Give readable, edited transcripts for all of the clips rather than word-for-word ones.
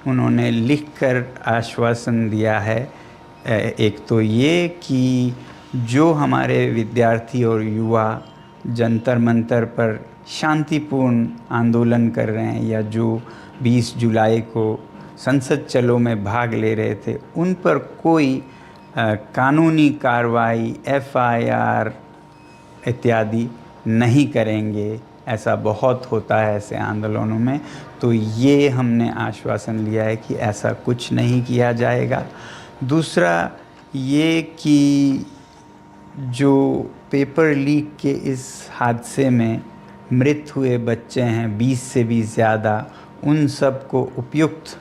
उन्होंने लिखकर आश्वासन दिया है। एक तो ये कि जो हमारे विद्यार्थी और युवा जंतर मंतर पर शांतिपूर्ण आंदोलन कर रहे हैं या जो 20 जुलाई को संसद चलो में भाग ले रहे थे, उन पर कोई कानूनी कार्रवाई, FIR इत्यादि नहीं करेंगे। ऐसा बहुत होता है ऐसे आंदोलनों में। तो ये हमने आश्वासन लिया है कि ऐसा कुछ नहीं किया जाएगा। दूसरा ये कि जो पेपर लीक के इस हादसे में मृत हुए बच्चे हैं 20 से भी ज़्यादा, उन सब को उपयुक्त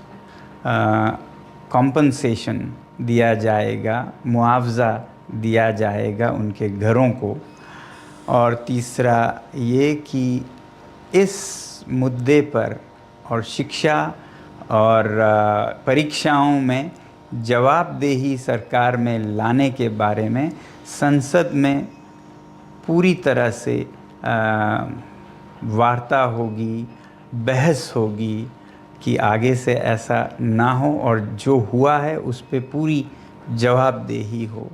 कॉम्पनसेशन दिया जाएगा, मुआवज़ा दिया जाएगा उनके घरों को। और तीसरा ये कि इस मुद्दे पर और शिक्षा और परीक्षाओं में जवाबदेही सरकार में लाने के बारे में संसद में पूरी तरह से वार्ता होगी, बहस होगी कि आगे से ऐसा ना हो और जो हुआ है उस पे पूरी जवाबदेही हो।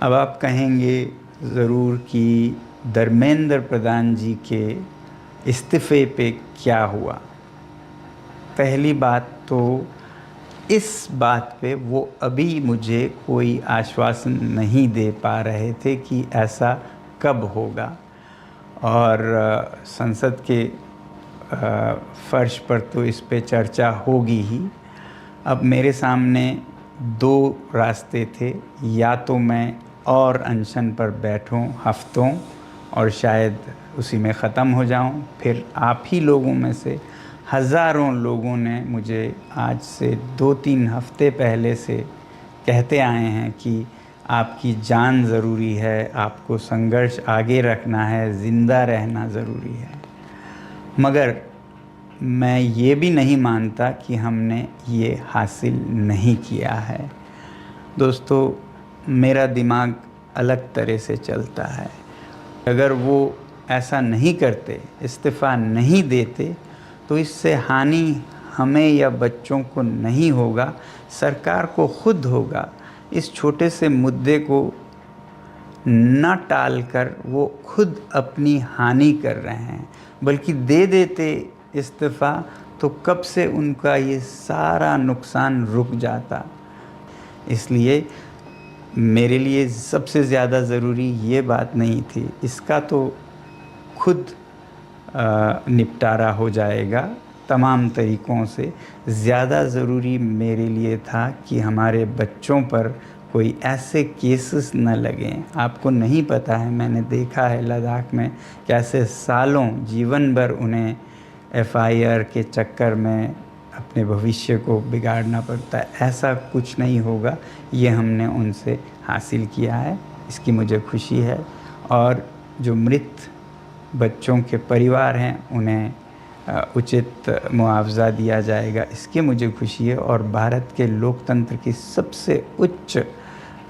अब आप कहेंगे ज़रूर कि धर्मेंद्र प्रधान जी के इस्तीफ़े पे क्या हुआ। पहली बात तो इस बात पे वो अभी मुझे कोई आश्वासन नहीं दे पा रहे थे कि ऐसा कब होगा, और संसद के फर्श पर तो इस पे चर्चा होगी ही। अब मेरे सामने दो रास्ते थे, या तो मैं और अनशन पर बैठूं हफ्तों और शायद उसी में ख़त्म हो जाऊं। फिर आप ही लोगों में से हज़ारों लोगों ने मुझे आज से 2-3 हफ्ते पहले से कहते आए हैं कि आपकी जान ज़रूरी है, आपको संघर्ष आगे रखना है, ज़िंदा रहना ज़रूरी है। मगर मैं ये भी नहीं मानता कि हमने ये हासिल नहीं किया है। दोस्तों, मेरा दिमाग अलग तरह से चलता है। अगर वो ऐसा नहीं करते, इस्तीफ़ा नहीं देते, तो इससे हानि हमें या बच्चों को नहीं होगा, सरकार को खुद होगा। इस छोटे से मुद्दे को न टालकर वो खुद अपनी हानि कर रहे हैं। बल्कि दे देते इस्तीफ़ा तो कब से उनका ये सारा नुकसान रुक जाता। इसलिए मेरे लिए सबसे ज़्यादा ज़रूरी ये बात नहीं थी, इसका तो खुद निपटारा हो जाएगा तमाम तरीक़ों से। ज़्यादा ज़रूरी मेरे लिए था कि हमारे बच्चों पर कोई ऐसे केसेस न लगें। आपको नहीं पता है, मैंने देखा है लद्दाख में कैसे सालों, जीवन भर उन्हें FIR के चक्कर में अपने भविष्य को बिगाड़ना पड़ता है। ऐसा कुछ नहीं होगा, ये हमने उनसे हासिल किया है, इसकी मुझे खुशी है। और जो मृत बच्चों के परिवार हैं उन्हें उचित मुआवज़ा दिया जाएगा, इसकी मुझे खुशी है। और भारत के लोकतंत्र की सबसे उच्च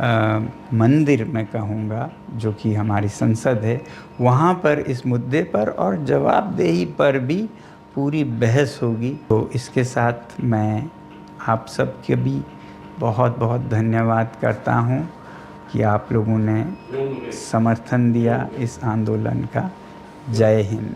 मंदिर मैं कहूँगा, जो कि हमारी संसद है, वहाँ पर इस मुद्दे पर और जवाबदेही पर भी पूरी बहस होगी। तो इसके साथ मैं आप सब के भी बहुत बहुत धन्यवाद करता हूँ कि आप लोगों ने समर्थन दिया इस आंदोलन का। जय हिंद।